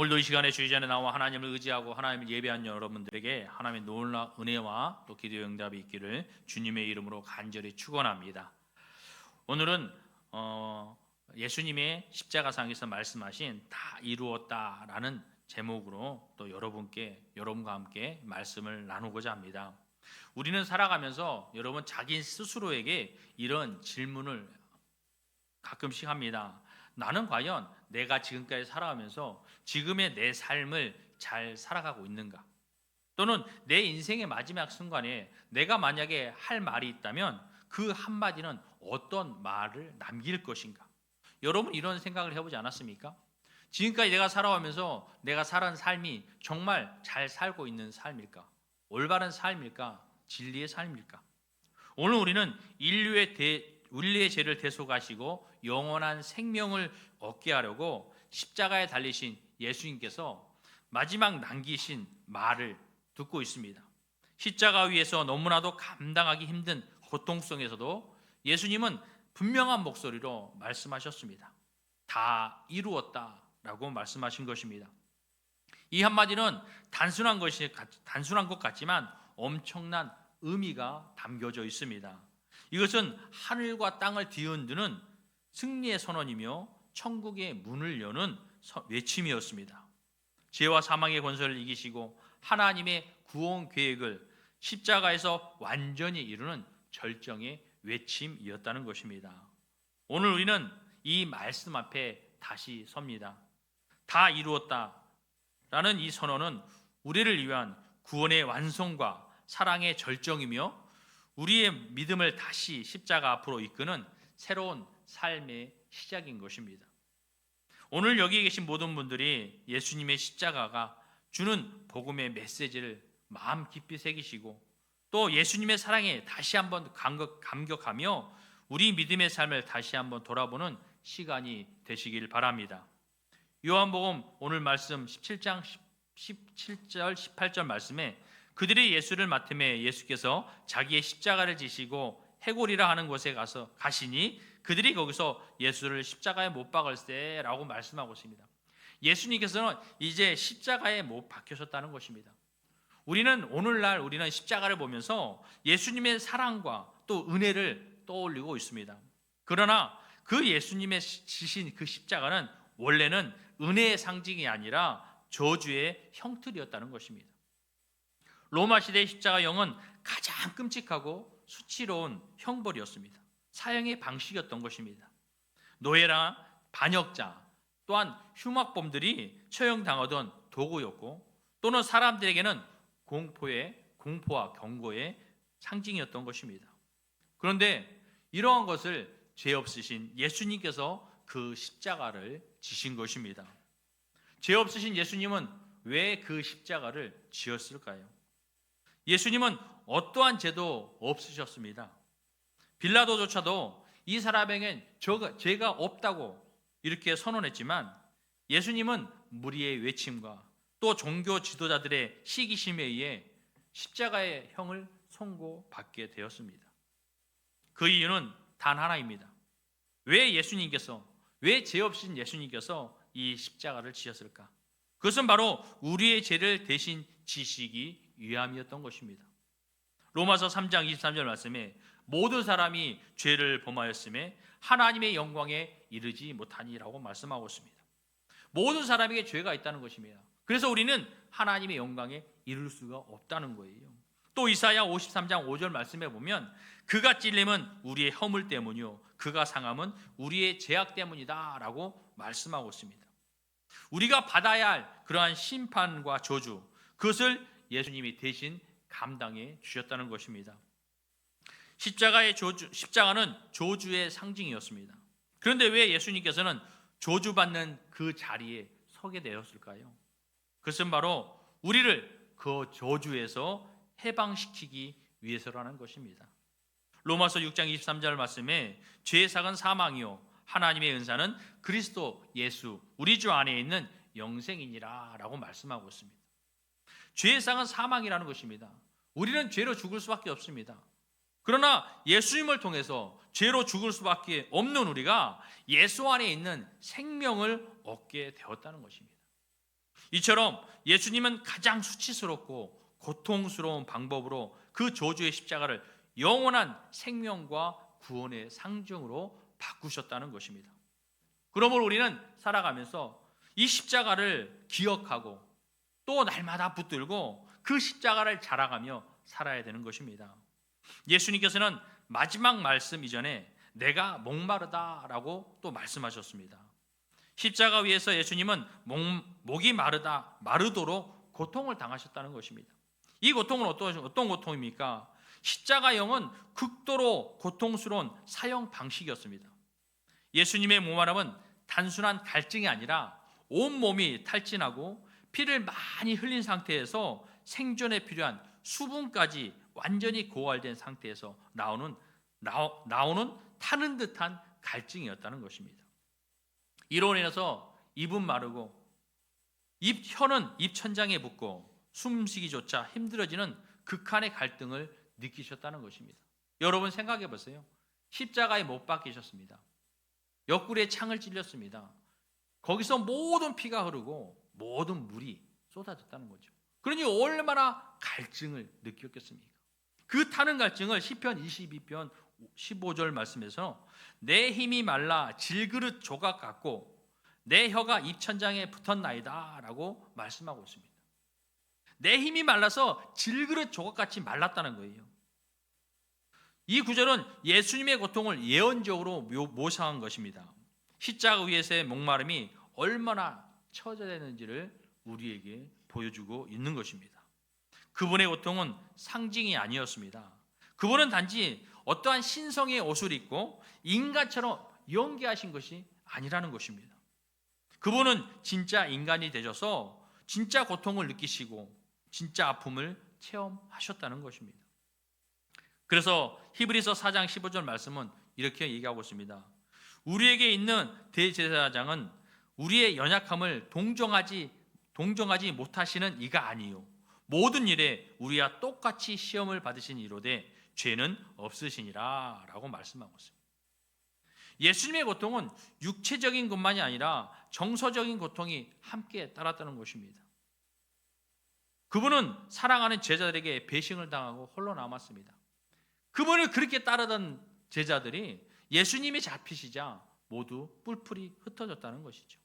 오늘도 이 시간에 주의 전에 나와 하나님을 의지하고 하나님을 예배한 여러분들에게 하나님의 놀라운 은혜와 또 기도의 응답이 있기를 주님의 이름으로 간절히 축원합니다. 오늘은 예수님의 십자가상에서 말씀하신 다 이루었다라는 제목으로 또 여러분과 함께 말씀을 나누고자 합니다. 우리는 살아가면서 여러분 자기 스스로에게 이런 질문을 가끔씩 합니다. 나는 과연 내가 지금까지 살아가면서 지금의 내 삶을 잘 살아가고 있는가? 또는 내 인생의 마지막 순간에 내가 만약에 할 말이 있다면 그 한마디는 어떤 말을 남길 것인가? 여러분 이런 생각을 해보지 않았습니까? 지금까지 내가 살아오면서 내가 살은 삶이 정말 잘 살고 있는 삶일까? 올바른 삶일까? 진리의 삶일까? 오늘 우리는 인류의 죄를 대속하시고 영원한 생명을 얻게 하려고 십자가에 달리신 예수님께서 마지막 남기신 말을 듣고 있습니다. 십자가 위에서 너무나도 감당하기 힘든 고통 속에서도 예수님은 분명한 목소리로 말씀하셨습니다. 다 이루었다라고 말씀하신 것입니다. 이 한마디는 단순한 것 같지만 엄청난 의미가 담겨져 있습니다. 이것은 하늘과 땅을 뒤흔드는 승리의 선언이며 천국의 문을 여는 외침이었습니다. 죄와 사망의 권세를 이기시고 하나님의 구원 계획을 십자가에서 완전히 이루는 절정의 외침이었다는 것입니다. 오늘 우리는 이 말씀 앞에 다시 섭니다. 다 이루었다라는 이 선언은 우리를 위한 구원의 완성과 사랑의 절정이며 우리의 믿음을 다시 십자가 앞으로 이끄는 새로운 삶의 시작인 것입니다. 오늘 여기 계신 모든 분들이 예수님의 십자가가 주는 복음의 메시지를 마음 깊이 새기시고 또 예수님의 사랑에 다시 한번 감격하며 우리 믿음의 삶을 다시 한번 돌아보는 시간이 되시길 바랍니다. 요한복음 오늘 말씀 17장 17절 18절 말씀에 그들이 예수를 맡음에 예수께서 자기의 십자가를 지시고 해골이라 하는 곳에 가시니 그들이 거기서 예수를 십자가에 못 박을세라고 말씀하고 있습니다. 예수님께서는 이제 십자가에 못 박히셨다는 것입니다. 오늘날 우리는 십자가를 보면서 예수님의 사랑과 또 은혜를 떠올리고 있습니다. 그러나 그 예수님의 지신 그 십자가는 원래는 은혜의 상징이 아니라 저주의 형틀이었다는 것입니다. 로마 시대의 십자가형은 가장 끔찍하고 수치로운 형벌이었습니다. 사형의 방식이었던 것입니다. 노예나 반역자 또한 흉악범들이 처형당하던 도구였고 또는 사람들에게는 공포와 경고의 상징이었던 것입니다. 그런데 이러한 것을 죄 없으신 예수님께서 그 십자가를 지신 것입니다. 죄 없으신 예수님은 왜 그 십자가를 지었을까요? 예수님은 어떠한 죄도 없으셨습니다. 빌라도조차도 이 사람에겐 죄가 없다고 이렇게 선언했지만 예수님은 무리의 외침과 또 종교 지도자들의 시기심에 의해 십자가의 형을 선고받게 되었습니다. 그 이유는 단 하나입니다. 왜 죄 없으신 예수님께서 이 십자가를 지셨을까? 그것은 바로 우리의 죄를 대신 지시기 위함이었던 것입니다. 로마서 3장 23절 말씀에 모든 사람이 죄를 범하였음에 하나님의 영광에 이르지 못하니라고 말씀하고 있습니다. 모든 사람에게 죄가 있다는 것입니다. 그래서 우리는 하나님의 영광에 이를 수가 없다는 거예요. 또 이사야 53장 5절 말씀에 보면 그가 찔림은 우리의 허물 때문이요 그가 상함은 우리의 죄악 때문이다라고 말씀하고 있습니다. 우리가 받아야 할 그러한 심판과 저주 그것을 예수님이 대신 감당해 주셨다는 것입니다. 십자가는 저주의 상징이었습니다. 그런데 왜 예수님께서는 저주받는 그 자리에 서게 되었을까요? 그것은 바로 우리를 그 저주에서 해방시키기 위해서라는 것입니다. 로마서 6장 23절 말씀에 죄의 삭은 사망이요 하나님의 은사는 그리스도 예수 우리 주 안에 있는 영생이니라 라고 말씀하고 있습니다. 죄의 삭은 사망이라는 것입니다. 우리는 죄로 죽을 수밖에 없습니다. 그러나 예수님을 통해서 죄로 죽을 수밖에 없는 우리가 예수 안에 있는 생명을 얻게 되었다는 것입니다. 이처럼 예수님은 가장 수치스럽고 고통스러운 방법으로 그 저주의 십자가를 영원한 생명과 구원의 상징으로 바꾸셨다는 것입니다. 그러므로 우리는 살아가면서 이 십자가를 기억하고 또 날마다 붙들고 그 십자가를 자랑하며 살아야 되는 것입니다. 예수님께서는 마지막 말씀 이전에 내가 목마르다라고 또 말씀하셨습니다. 십자가 위에서 예수님은 목이 마르도록 고통을 당하셨다는 것입니다. 이 고통은 어떤 고통입니까? 십자가형은 극도로 고통스러운 사형 방식이었습니다. 예수님의 목마름은 단순한 갈증이 아니라 온몸이 탈진하고 피를 많이 흘린 상태에서 생존에 필요한 수분까지 완전히 고갈된 상태에서 나오는 타는 듯한 갈증이었다는 것입니다. 이로 인해서 입은 마르고 혀는 입천장에 붙고 숨쉬기조차 힘들어지는 극한의 갈등을 느끼셨다는 것입니다. 여러분 생각해 보세요. 십자가에 못 박히셨습니다. 옆구리에 창을 찔렸습니다. 거기서 모든 피가 흐르고 모든 물이 쏟아졌다는 거죠. 그러니 얼마나 갈증을 느꼈겠습니까? 그 타는 갈증을 시편 22편 15절 말씀에서 내 힘이 말라 질그릇 조각 같고 내 혀가 입천장에 붙었나이다 라고 말씀하고 있습니다. 내 힘이 말라서 질그릇 조각같이 말랐다는 거예요. 이 구절은 예수님의 고통을 예언적으로 묘사한 것입니다. 십자가 위에서의 목마름이 얼마나 처절했는지를 우리에게 보여주고 있는 것입니다. 그분의 고통은 상징이 아니었습니다. 그분은 단지 어떠한 신성의 옷을 입고 인간처럼 연기하신 것이 아니라는 것입니다. 그분은 진짜 인간이 되셔서 진짜 고통을 느끼시고 진짜 아픔을 체험하셨다는 것입니다. 그래서 히브리서 4장 15절 말씀은 이렇게 얘기하고 있습니다. 우리에게 있는 대제사장은 우리의 연약함을 동정하지 못하시는 이가 아니요 모든 일에 우리와 똑같이 시험을 받으신 이로되 죄는 없으시니라 라고 말씀하고 있습니다. 예수님의 고통은 육체적인 것만이 아니라 정서적인 고통이 함께 따랐다는 것입니다. 그분은 사랑하는 제자들에게 배신을 당하고 홀로 남았습니다. 그분을 그렇게 따르던 제자들이 예수님이 잡히시자 모두 뿔뿔이 흩어졌다는 것이죠.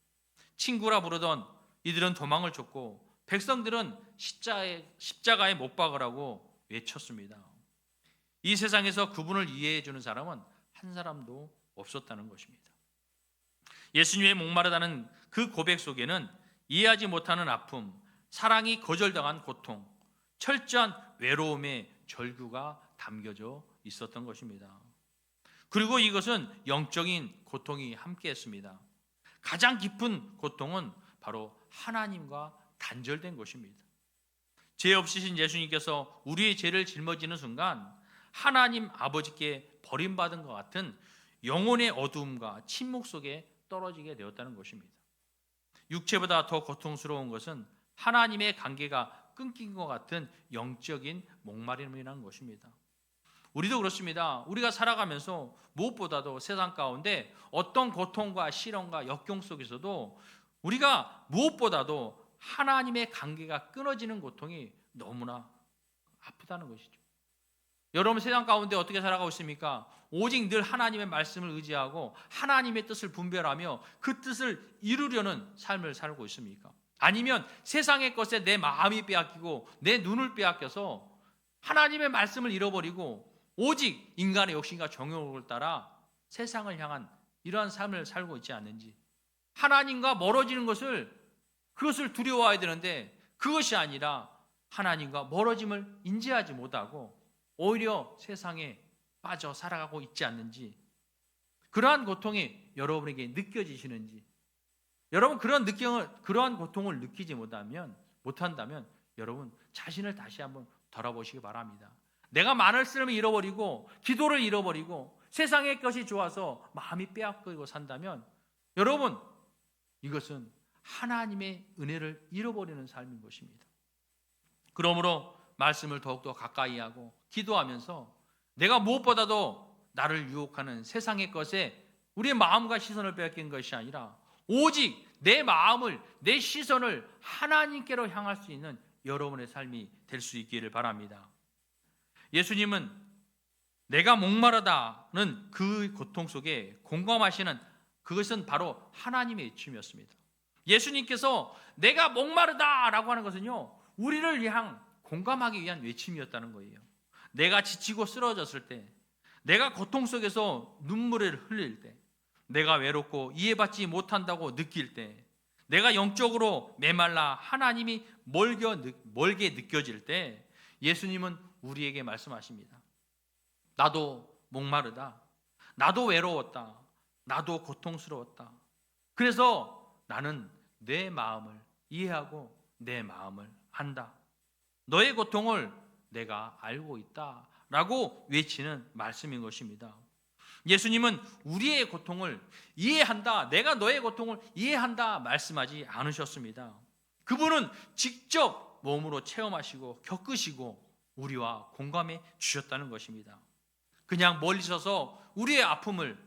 친구라 부르던 이들은 도망을 쳤고 백성들은 십자가에 못 박으라고 외쳤습니다. 이 세상에서 그분을 이해해 주는 사람은 한 사람도 없었다는 것입니다. 예수님의 목마르다는 그 고백 속에는 이해하지 못하는 아픔, 사랑이 거절당한 고통, 철저한 외로움의 절규가 담겨져 있었던 것입니다. 그리고 이것은 영적인 고통이 함께했습니다. 가장 깊은 고통은 바로 하나님과 단절된 것입니다. 죄 없으신 예수님께서 우리의 죄를 짊어지는 순간 하나님 아버지께 버림받은 것 같은 영혼의 어두움과 침묵 속에 떨어지게 되었다는 것입니다. 육체보다 더 고통스러운 것은 하나님의 관계가 끊긴 것 같은 영적인 목마름이라는 것입니다. 우리도 그렇습니다. 우리가 살아가면서 무엇보다도 세상 가운데 어떤 고통과 시련과 역경 속에서도 우리가 무엇보다도 하나님의 관계가 끊어지는 고통이 너무나 아프다는 것이죠. 여러분 세상 가운데 어떻게 살아가고 있습니까? 오직 늘 하나님의 말씀을 의지하고 하나님의 뜻을 분별하며 그 뜻을 이루려는 삶을 살고 있습니까? 아니면 세상의 것에 내 마음이 빼앗기고 내 눈을 빼앗겨서 하나님의 말씀을 잃어버리고 오직 인간의 욕심과 정욕을 따라 세상을 향한 이러한 삶을 살고 있지 않는지, 하나님과 멀어지는 그것을 두려워해야 되는데 그것이 아니라 하나님과 멀어짐을 인지하지 못하고 오히려 세상에 빠져 살아가고 있지 않는지, 그러한 고통이 여러분에게 느껴지시는지, 여러분 그러한 고통을 느끼지 못한다면 여러분 자신을 다시 한번 돌아보시기 바랍니다. 내가 많은 쓰름을 잃어버리고 기도를 잃어버리고 세상의 것이 좋아서 마음이 빼앗기고 산다면 여러분 이것은 하나님의 은혜를 잃어버리는 삶인 것입니다. 그러므로 말씀을 더욱더 가까이 하고 기도하면서 내가 무엇보다도 나를 유혹하는 세상의 것에 우리의 마음과 시선을 빼앗긴 것이 아니라 오직 내 마음을, 내 시선을 하나님께로 향할 수 있는 여러분의 삶이 될 수 있기를 바랍니다. 예수님은 내가 목마르다는 그 고통 속에 공감하시는 그것은 바로 하나님의 외침이었습니다. 예수님께서 내가 목마르다라고 하는 것은요, 우리를 위한 공감하기 위한 외침이었다는 거예요. 내가 지치고 쓰러졌을 때, 내가 고통 속에서 눈물을 흘릴 때, 내가 외롭고 이해받지 못한다고 느낄 때, 내가 영적으로 메말라 하나님이 멀게 느껴질 때 예수님은 우리에게 말씀하십니다. 나도 목마르다. 나도 외로웠다. 나도 고통스러웠다. 그래서 나는 내 마음을 이해하고 내 마음을 안다. 너의 고통을 내가 알고 있다 라고 외치는 말씀인 것입니다. 예수님은 우리의 고통을 이해한다, 내가 너의 고통을 이해한다 말씀하지 않으셨습니다. 그분은 직접 몸으로 체험하시고 겪으시고 우리와 공감해 주셨다는 것입니다. 그냥 멀리 서서 우리의 아픔을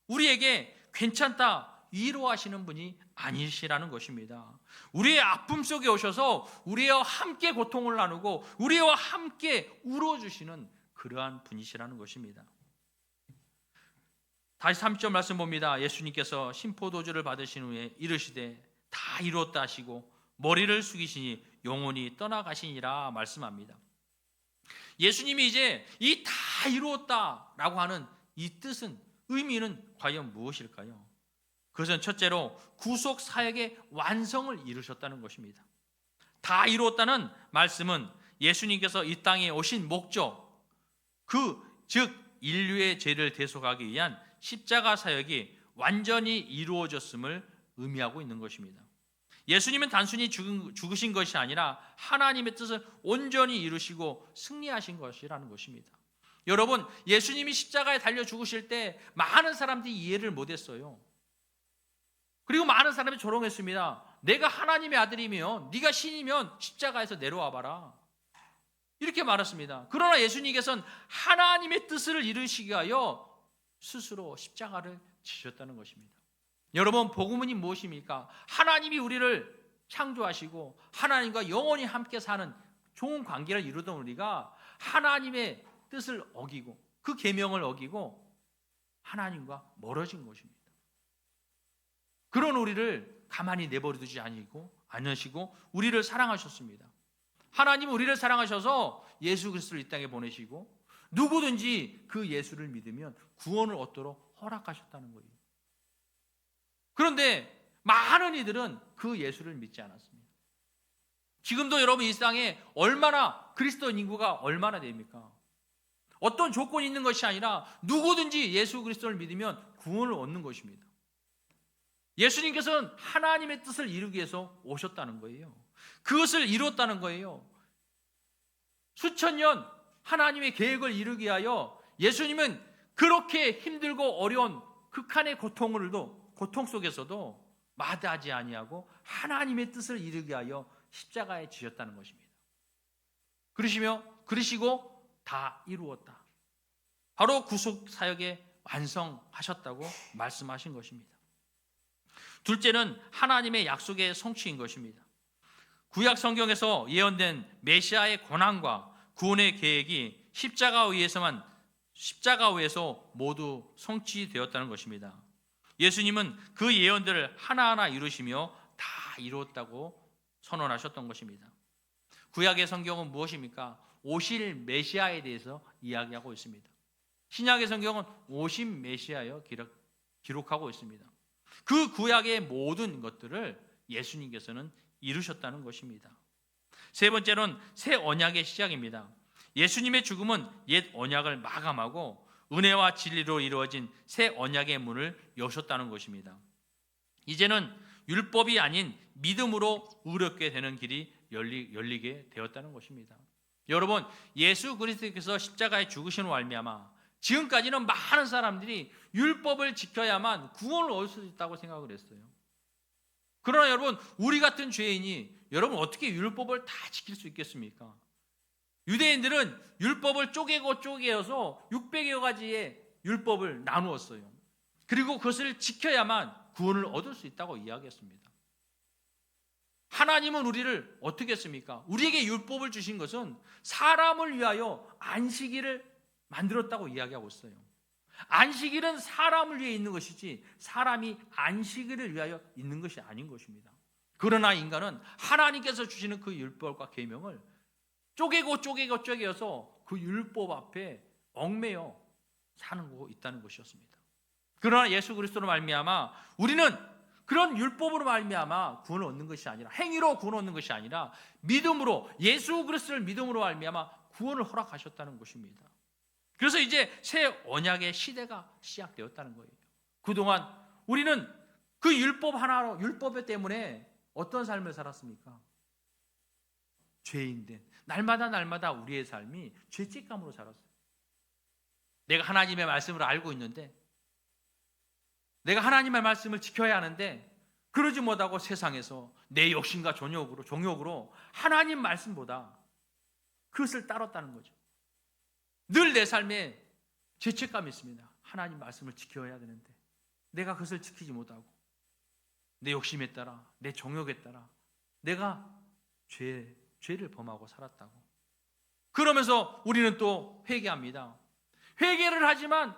우리에게 괜찮다 위로하시는 분이 아니시라는 것입니다. 우리의 아픔 속에 오셔서 우리와 함께 고통을 나누고 우리와 함께 울어주시는 그러한 분이시라는 것입니다. 다시 30절 말씀 봅니다. 예수님께서 신포도주를 받으신 후에 이르시되 다 이루었다 하시고 머리를 숙이시니 영혼이 떠나가시니라 말씀합니다. 예수님이 이제 이 다 이루었다라고 하는 이 뜻은, 의미는 과연 무엇일까요? 그것은 첫째로 구속 사역의 완성을 이루셨다는 것입니다. 다 이루었다는 말씀은 예수님께서 이 땅에 오신 목적, 즉 인류의 죄를 대속하기 위한 십자가 사역이 완전히 이루어졌음을 의미하고 있는 것입니다. 예수님은 단순히 죽으신 것이 아니라 하나님의 뜻을 온전히 이루시고 승리하신 것이라는 것입니다. 여러분, 예수님이 십자가에 달려 죽으실 때 많은 사람들이 이해를 못했어요. 그리고 많은 사람이 조롱했습니다. 내가 하나님의 아들이면, 네가 신이면 십자가에서 내려와 봐라, 이렇게 말했습니다. 그러나 예수님께서는 하나님의 뜻을 이루시기 위하여 스스로 십자가를 지셨다는 것입니다. 여러분, 복음은 무엇입니까? 하나님이 우리를 창조하시고 하나님과 영원히 함께 사는 좋은 관계를 이루던 우리가 하나님의 뜻을 어기고 그 계명을 어기고 하나님과 멀어진 것입니다. 그런 우리를 가만히 내버려두지 않으시고 우리를 사랑하셨습니다. 하나님은 우리를 사랑하셔서 예수 그리스도를 이 땅에 보내시고 누구든지 그 예수를 믿으면 구원을 얻도록 허락하셨다는 거예요. 그런데 많은 이들은 그 예수를 믿지 않았습니다. 지금도 여러분 이 땅에 얼마나 그리스도인 인구가 얼마나 됩니까? 어떤 조건이 있는 것이 아니라 누구든지 예수 그리스도를 믿으면 구원을 얻는 것입니다. 예수님께서는 하나님의 뜻을 이루기 위해서 오셨다는 거예요. 그것을 이뤘다는 거예요. 수천 년 하나님의 계획을 이루기 위하여 예수님은 그렇게 힘들고 어려운 극한의 고통 속에서도 마다하지 아니하고 하나님의 뜻을 이루기 위하여 십자가에 지셨다는 것입니다. 그러시고 다 이루었다. 바로 구속 사역에 완성하셨다고 말씀하신 것입니다. 둘째는 하나님의 약속의 성취인 것입니다. 구약 성경에서 예언된 메시아의 고난과 구원의 계획이 십자가 위에서 모두 성취되었다는 것입니다. 예수님은 그 예언들을 하나하나 이루시며 다 이루었다고 선언하셨던 것입니다. 구약의 성경은 무엇입니까? 오실 메시아에 대해서 이야기하고 있습니다. 신약의 성경은 오신 메시아여 기록하고 있습니다. 그 구약의 모든 것들을 예수님께서는 이루셨다는 것입니다. 세 번째는 새 언약의 시작입니다. 예수님의 죽음은 옛 언약을 마감하고 은혜와 진리로 이루어진 새 언약의 문을 여셨다는 것입니다. 이제는 율법이 아닌 믿음으로 의롭게 되는 길이 열리게 되었다는 것입니다. 여러분, 예수 그리스도께서 십자가에 죽으심으로 말미암아 지금까지는 많은 사람들이 율법을 지켜야만 구원을 얻을 수 있다고 생각을 했어요. 그러나 여러분, 우리 같은 죄인이 여러분 어떻게 율법을 다 지킬 수 있겠습니까? 유대인들은 율법을 쪼개서 600여 가지의 율법을 나누었어요. 그리고 그것을 지켜야만 구원을 얻을 수 있다고 이야기했습니다. 하나님은 우리를 어떻게 했습니까? 우리에게 율법을 주신 것은 사람을 위하여 안식일을 만들었다고 이야기하고 있어요. 안식일은 사람을 위해 있는 것이지 사람이 안식일을 위하여 있는 것이 아닌 것입니다. 그러나 인간은 하나님께서 주시는 그 율법과 계명을 쪼개서 그 율법 앞에 얽매여 사는 거 있다는 것이었습니다. 그러나 예수 그리스도로 말미암아 우리는 그런 율법으로 말미암아 구원을 얻는 것이 아니라, 행위로 구원을 얻는 것이 아니라 믿음으로, 예수 그리스도를 믿음으로 말미암아 구원을 허락하셨다는 것입니다. 그래서 이제 새 언약의 시대가 시작되었다는 거예요. 그동안 우리는 그 율법 하나로, 율법 때문에 어떤 삶을 살았습니까? 죄인된, 날마다 우리의 삶이 죄책감으로 살았어요. 내가 하나님의 말씀을 알고 있는데, 내가 하나님의 말씀을 지켜야 하는데 그러지 못하고 세상에서 내 욕심과 종욕으로 하나님 말씀보다 그것을 따랐다는 거죠. 늘 내 삶에 죄책감이 있습니다. 하나님 말씀을 지켜야 되는데 내가 그것을 지키지 못하고 내 욕심에 따라, 내 종욕에 따라 내가 죄를 범하고 살았다고. 그러면서 우리는 또 회개합니다. 회개를 하지만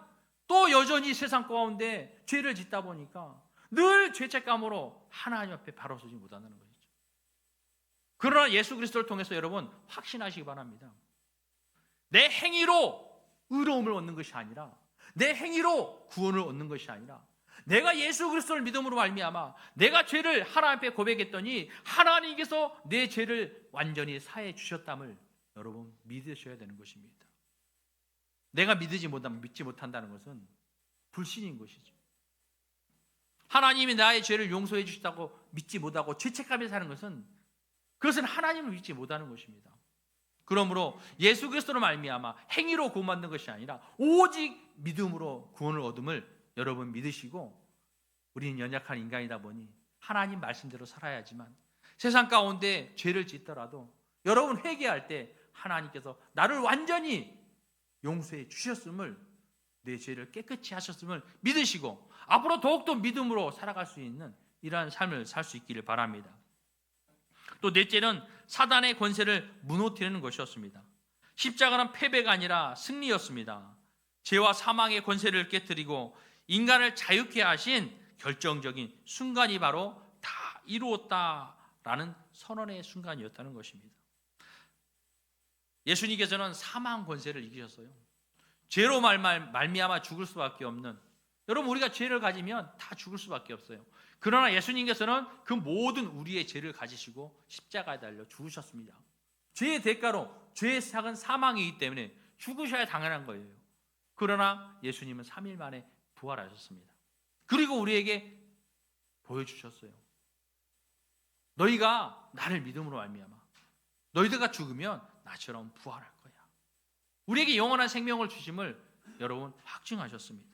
또 여전히 세상 가운데 죄를 짓다 보니까 늘 죄책감으로 하나님 앞에 바로 서지 못한다는 것이죠. 그러나 예수 그리스도를 통해서 여러분 확신하시기 바랍니다. 내 행위로 의로움을 얻는 것이 아니라, 내 행위로 구원을 얻는 것이 아니라, 내가 예수 그리스도를 믿음으로 말미암아 내가 죄를 하나님 앞에 고백했더니 하나님께서 내 죄를 완전히 사해 주셨담을 여러분 믿으셔야 되는 것입니다. 내가 믿지 못한다는 것은 불신인 것이죠. 하나님이 나의 죄를 용서해 주셨다고 믿지 못하고 죄책감에 사는 것은, 그것은 하나님을 믿지 못하는 것입니다. 그러므로 예수 그리스도로 말미암아 행위로 구원받는 것이 아니라 오직 믿음으로 구원을 얻음을 여러분 믿으시고, 우리는 연약한 인간이다 보니 하나님 말씀대로 살아야지만 세상 가운데 죄를 짓더라도 여러분 회개할 때 하나님께서 나를 완전히 용서해 주셨음을, 내 죄를 깨끗이 하셨음을 믿으시고 앞으로 더욱더 믿음으로 살아갈 수 있는 이러한 삶을 살 수 있기를 바랍니다. 또 넷째는 사단의 권세를 무너뜨리는 것이었습니다. 십자가는 패배가 아니라 승리였습니다. 죄와 사망의 권세를 깨뜨리고 인간을 자유케 하신 결정적인 순간이 바로 다 이루었다라는 선언의 순간이었다는 것입니다. 예수님께서는 사망 권세를 이기셨어요. 죄로 말미암아 죽을 수밖에 없는, 여러분 우리가 죄를 가지면 다 죽을 수밖에 없어요. 그러나 예수님께서는 그 모든 우리의 죄를 가지시고 십자가에 달려 죽으셨습니다. 죄의 대가로, 죄의 삭은 사망이기 때문에 죽으셔야 당연한 거예요. 그러나 예수님은 3일 만에 부활하셨습니다. 그리고 우리에게 보여주셨어요. 너희가 나를 믿음으로 말미암아 너희들가 죽으면 나처럼 부활할 거야. 우리에게 영원한 생명을 주심을 여러분 확증하셨습니다.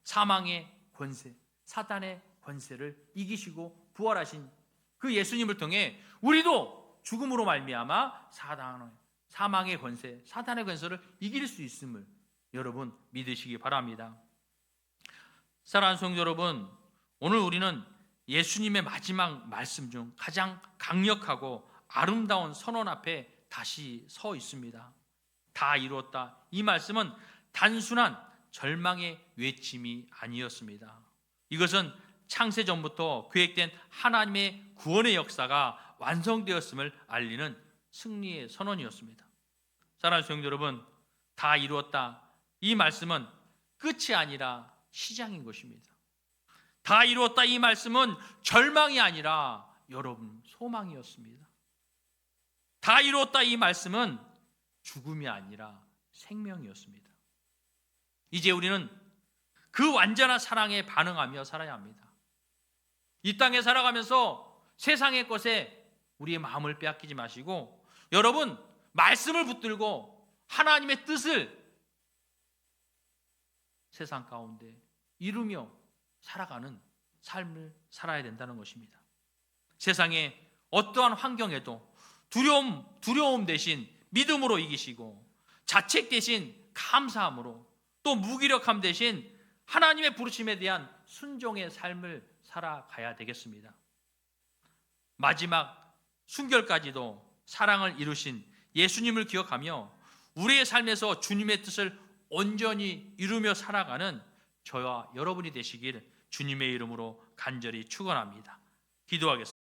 사망의 권세, 사단의 권세를 이기시고 부활하신 그 예수님을 통해 우리도 죽음으로 말미암아 사망의 권세, 사단의 권세를 이길 수 있음을 여러분 믿으시기 바랍니다. 사랑하는 성도 여러분, 오늘 우리는 예수님의 마지막 말씀 중 가장 강력하고 아름다운 선언 앞에 다시 서 있습니다. 다 이루었다. 이 말씀은 단순한 절망의 외침이 아니었습니다. 이것은 창세 전부터 계획된 하나님의 구원의 역사가 완성되었음을 알리는 승리의 선언이었습니다. 사랑하는 성도 여러분, 다 이루었다. 이 말씀은 끝이 아니라 시작인 것입니다. 다 이루었다. 이 말씀은 절망이 아니라 여러분 소망이었습니다. 다 이루었다. 이 말씀은 죽음이 아니라 생명이었습니다. 이제 우리는 그 완전한 사랑에 반응하며 살아야 합니다. 이 땅에 살아가면서 세상의 것에 우리의 마음을 빼앗기지 마시고 여러분 말씀을 붙들고 하나님의 뜻을 세상 가운데 이루며 살아가는 삶을 살아야 된다는 것입니다. 세상의 어떠한 환경에도 두려움 대신 믿음으로 이기시고 자책 대신 감사함으로 또 무기력함 대신 하나님의 부르심에 대한 순종의 삶을 살아가야 되겠습니다. 마지막 순결까지도 사랑을 이루신 예수님을 기억하며 우리의 삶에서 주님의 뜻을 온전히 이루며 살아가는 저와 여러분이 되시길 주님의 이름으로 간절히 축원합니다. 기도하겠습니다.